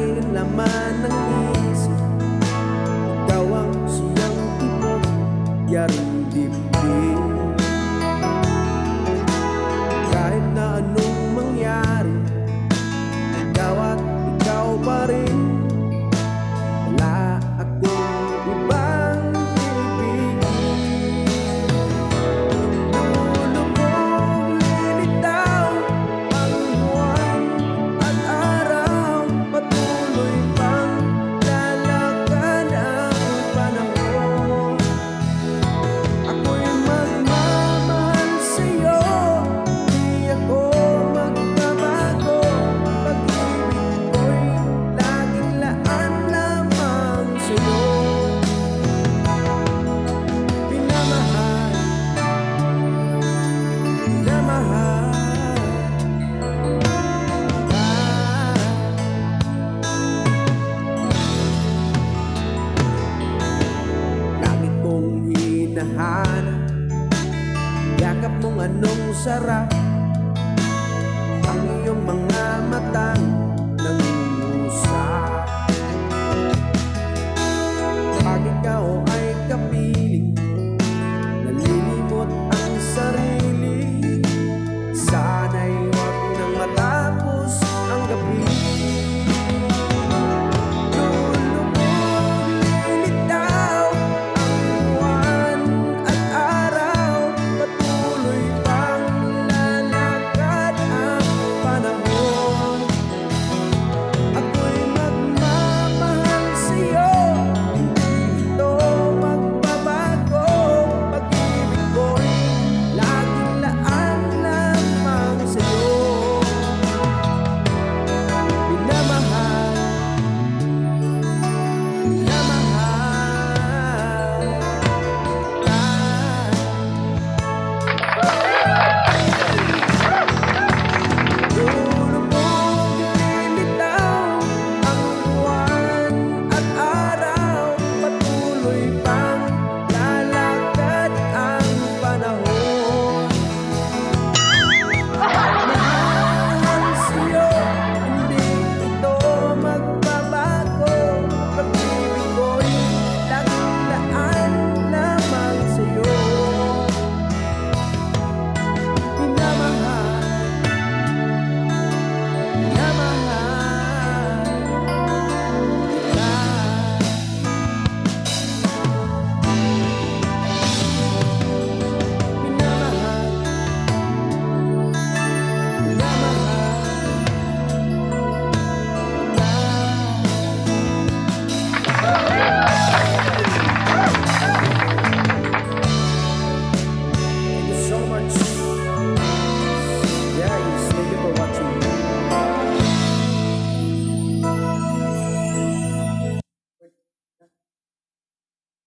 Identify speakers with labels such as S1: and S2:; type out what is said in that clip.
S1: aking laman ng isip. Ikaw ang siyang tibok, yaring dibdib. Kahit na anong mangyari, ikaw at ikaw pa rin. Wala akong ibang ibigin. Lulubog, lilitaw ang buwan at araw. Patuloy pang lalakad ang panahon. Ako'y magmamahal sa'yo, di ako magbabago. Pag-ibig ko'y laging laan lamang sa'yo. Pinamahal, pinamahal lagi kong hinahanap yakap mong anong sarap.